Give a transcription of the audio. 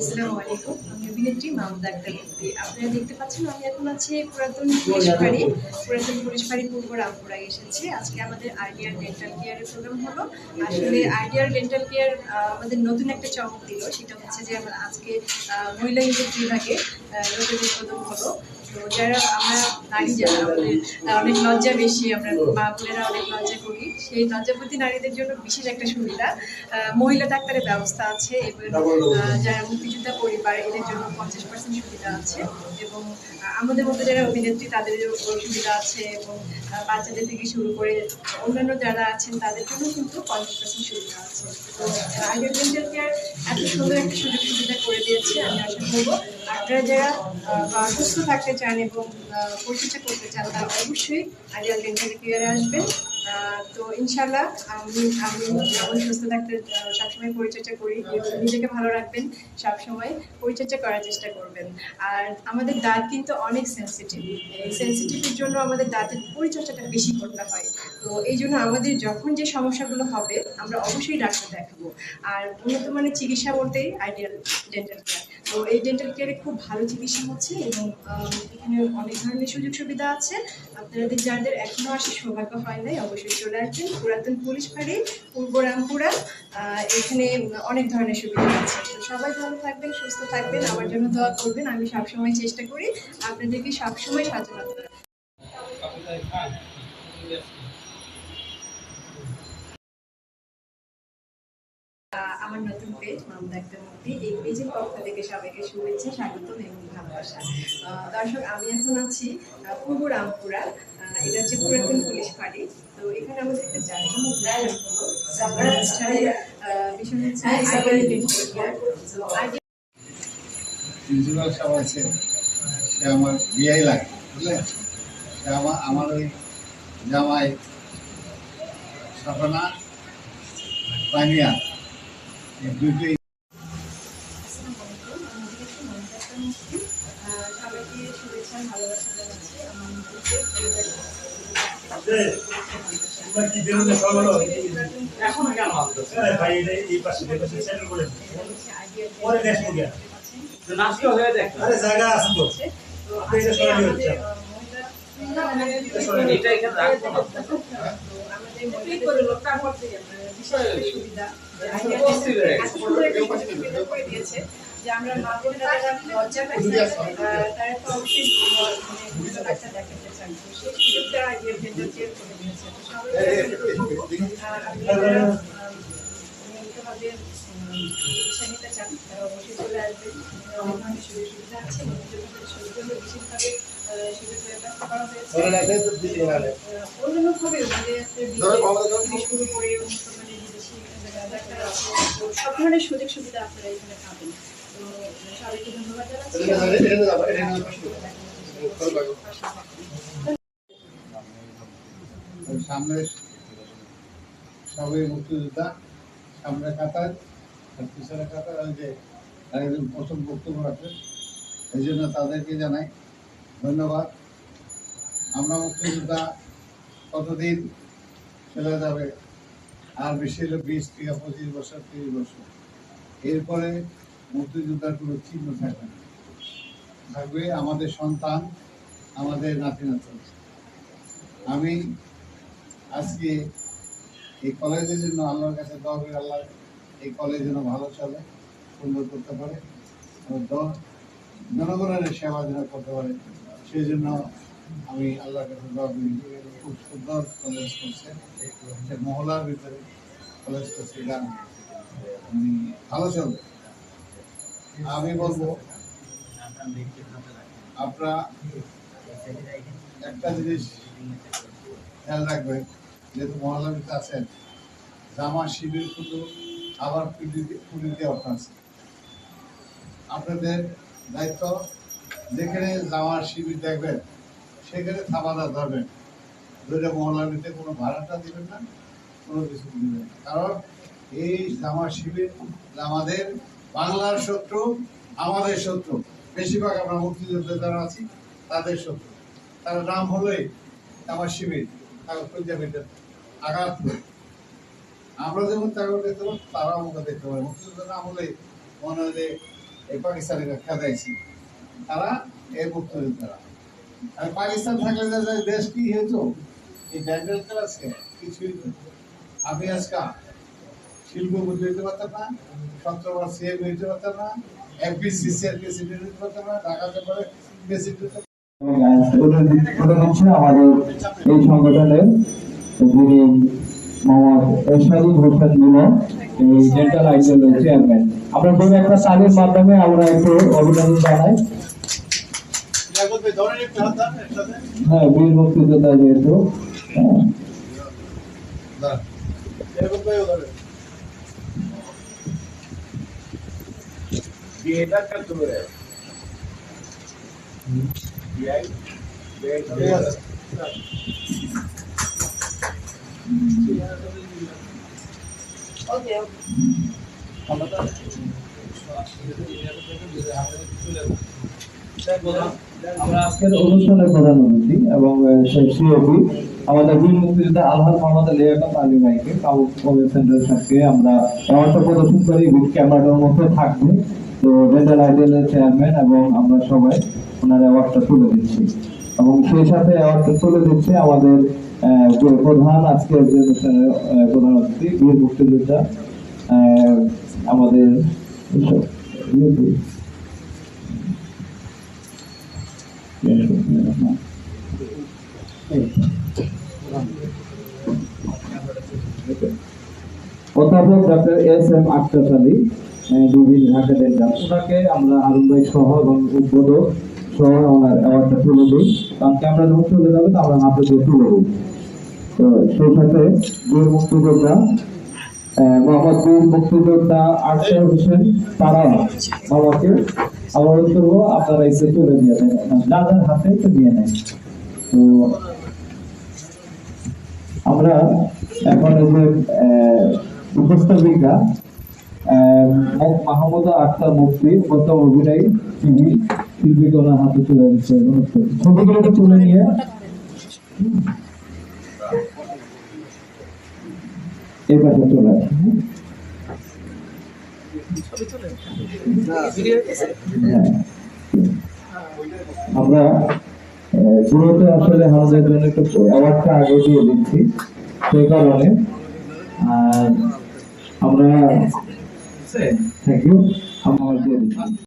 আসসালামু আলাইকুম। আমি অভিনেত্রী মাহমুদা আক্তার মুক্তি। আপনারা দেখতে পাচ্ছেন আমি এখন আছি পুরাতন পুলিশ ফাঁড়ি পূর্ব রামপুরায় এসেছি। আজকে আমাদের আইডিয়াল ডেন্টাল কেয়ারের প্রোগ্রাম হলো। আসলে আইডিয়াল ডেন্টাল কেয়ার আমাদের নতুন একটা চমক দিল। সেটা হচ্ছে যে আমরা আজকে মহিলা ইউনিট বিভাগে নতুন উদ্বোধন হলো। তো যারা আমরা নারী যারা আমাদের অনেক লজ্জা বেশি, আমরা মা বোনেরা অনেক লজ্জা করি, সেই লজ্জাপতি নারীদের জন্য বিশেষ একটা সুবিধা মহিলা ডাক্তারের ব্যবস্থা আছে এবং যারা মুক্তিযোদ্ধা পরিবার এদের জন্য 50% সুবিধা আছে এবং আমাদের মধ্যে যারা অভিনেত্রী তাদেরও সুবিধা আছে এবং বাচ্চাদের থেকে শুরু করে অন্যান্য যারা আছেন তাদের জন্য কিন্তু 50% সুবিধা আছে। তো আইডিয়াল ডেন্টাল কেয়ার এত সুন্দর একটা সুযোগ সুবিধা করে দিয়েছে। আমি আশা করবো আপনারা যারা সুস্থ থাকতে চান এবং পরিচর্যা করতে চান তারা অবশ্যই আইডিয়াল ডেন্টাল কেয়ারে আসবেন। তো ইনশাল্লাহ আমি যেমন সুস্থ থাকতে সবসময় পরিচর্যা করি, নিজেকে ভালো রাখবেন, সবসময় পরিচর্যা করার চেষ্টা করবেন। আর আমাদের দাঁত কিন্তু অনেক সেন্সিটিভ, এই সেন্সিটিভের জন্য আমাদের দাঁতের পরিচর্যাটা বেশি করতে হয়। তো এই জন্য আমাদের যখন যে সমস্যাগুলো হবে আমরা অবশ্যই ডাক্তার দেখাবো। আর উন্নত মানের চিকিৎসা বলতেই আইডিয়াল ডেন্টাল কেয়ার। তো এই ডেন্টাল কেয়ারে খুব ভালো চিকিৎসা হচ্ছে এবং এখানে অনেক ধরনের সুযোগ সুবিধা আছে। আপনাদের যাদের এখনো আসার সৌভাগ্য হয় নাই অবশ্যই চলে আসবেন পুরাতন পুলিশ ফাঁড়ি পূর্ব রামপুরা। এখানে অনেক ধরনের সুবিধা আছে। তো সবাই ভালো থাকবেন, সুস্থ থাকবেন, আমার জন্য দোয়া করবেন। আমি সবসময় চেষ্টা করি আপনাদেরকে সবসময় সচেতন রাখার। আমার নতুন পেজ মাহমুদা আক্তার মুক্তি, এই পেজের পক্ষ থেকে সবাইকে শুভেচ্ছা, স্বাগতম এবং ভালোবাসা। দর্শক, আমি এখন আছি পূর্ব রামপুরা। এটা হচ্ছে পুরাতন পুলিশ ফাঁড়ি। তো এখানে আমাদের একটা জাঁকজমক বিষয় হচ্ছে প্রিন্সিপাল সাহেব আছে, সে আমার বিয়াই লাগে, বুঝলেন। সে আমার ওই জামাই সাফানা বানিয়া দুইটাই। সবাইকে শুভেচ্ছা ভালোবাসা জানাচ্ছি। যে আমরা মা বোনেরা যারা লজ্জা পাইছি তারা তো অবশ্যই ডাক্তার দেখাতে চান, তো সেই সুযোগটা আইডিয়াল ডেন্টাল কেয়ার করে দিয়েছে। তো সবাই নিয়মিতভাবে চিকিৎসা নিতে চান তারা অবশ্যই চলে আসবেন। অনেক ধরনের সুযোগ সুবিধা আছে এবং জন্য বিশেষভাবে সুযোগ ব্যবস্থা করা হয়েছে। অন্যান্যভাবে শুরু করে বিদেশি ডাক্তার আছে, তো সব ধরনের সুযোগ সুবিধা আপনারা এখানে পাবেন। তো সবাইকে ধন্যবাদ জানাচ্ছি। সামনে সবাই মুক্তিযোদ্ধা, সামনে কাতার আর পিছনে কাতার, ওই যে একজন প্রথম বক্তব্য রাখেন, এই জন্য তাদেরকে জানাই ধন্যবাদ। আমরা মুক্তিযোদ্ধা কতদিন চলে যাবে, আর বেশি হলে 20 থেকে 25 বছর, 30 বছর, এরপরে মুক্তিযোদ্ধার কোনো চিহ্ন থাকবে না, থাকবে আমাদের সন্তান, আমাদের নাতি নাতনি। আমি আজকে এই কলেজের জন্য আল্লাহর কাছে দোয়া করি, আল্লাহ এই কলেজ যেন ভালো চলে, সুন্দর করতে পারে, জনগণের সেবা যেন করতে পারে, সেই জন্য আমি আল্লাহর কাছে দোয়া করি। খুব সুন্দর কলেজ করছে, মহলার ভিতরে কলেজ করছে, এটা ভালো চলবে। আমি বলবো আপনারা একটা জিনিস খেয়াল রাখবেন, যেহেতু মহল্লার ভিতরে আছেন, জামা শিবির কিন্তু আবার পুলিতে অর্থ আছে। আপনাদের দায়িত্ব, যেখানে জামার শিবির দেখবেন সেখানে থামাদা ধরবেন, ধরে মহল্লার ভিতরে কোনো ভাড়াটা দিবেন না, কোনো কিছু দিবেন না। কারণ এই জামার শিবির আমাদের বাংলার শত্রু, আমাদের শত্রু। বেশিরভাগ আমরা মুক্তিযোদ্ধা যারা আছি তাদের শত্রু। তার নাম হলোই আমার শিবির, আঘাত করে। আমরা যেমন তাকে দেখতে পাবো, তারাও আমাকে দেখতে পাবে। মুক্তিযোদ্ধা নাম হলেই মনে হয় যে এই পাকিস্তানে খেদাইছি তারা এই মুক্তিযোদ্ধারা। আর পাকিস্তান থাকলে যে দেশ কি হতো এই ড্যান্ডেল ক্লাসকে কিছুই না। আমি আজকে শিল্পপতি হইতে পারতাম না, 17 বার সিএম হইতে পারতাম না, এফবিসিসি এর প্রেসিডেন্ট হইতে পারতাম না, ঢাকাতে পারে প্রেসিডেন্ট আমাদের এই সংগঠনের যিনি মোহাম্মদ এরশাদুল হোসেন মিলন, এই ডেন্টাল আইডিয়ালের চেয়ারম্যান। আমরা কোনো একটা তালির মাধ্যমে আমরা একটু অভিনন্দন জানাই। হ্যাঁ, বীর মুক্তিযোদ্ধা যেহেতু আমরা আজকের অনুষ্ঠানের প্রধান অতিথি এবং সিওপি আমাদের বীর মুক্তিযোদ্ধা আলহাজ মোহাম্মদ লিয়াকত আলী ভাইকে কাউন্সিল সেন্টারের সাথে আমরা অ্যাওয়ার্ডটা প্রদর্শন করি। ক্যামেরার মধ্যে থাকবে তো ডেন্টাল আইডিয়ালের চেয়ারম্যান এবং আমরা সবাই ওনার অ্যাওয়ার্ডটা তুলে দিচ্ছি এবং সেই সাথে অ্যাওয়ার্ডটা তুলে দিচ্ছে আমাদের প্রধান আজকের যে অনুষ্ঠানের প্রধান অতিথি বীর মুক্তিযোদ্ধা আমাদের অধ্যাপক doctor S M Akhtar Ali, division Dhaka dental, ওনাকে আমরা হারুন ভাই সহ এবং উদ্বোধক সহ ওনার অ্যাওয়ার্ডটা তুলে দিই। কারণ ক্যামেরা যখন চলে যাবে তো আমরা হাতে দিয়ে তুলে দিই। তো সেই সাথে বীর মুক্তিযোদ্ধা মোহাম্মদ বীর মুক্তিযোদ্ধা আক্তার হোসেন তারা বাবাকে অনুরোধ করবো আপনারা এসে তুলে দিয়ে দেন, যাদের হাতে একটু দিয়ে নেন। তো আমরা এখন এই যে উপস্থাপিকা মাহমুদা আক্তার মুফতি প্রথম অভিনয় টিভি শিল্পীকে ওনার হাতে তুলে দিচ্ছে। ছবিগুলোকে তুলে নিয়ে এই পাশে চলে আসে। আমরা শুরুতে আসলে আমাদের জন্য একটু অ্যাওয়ার্ডটা আগে দিয়ে দিচ্ছি, সেই কারণে আমরা থ্যাংক ইউ আমরা দিয়ে দিচ্ছি।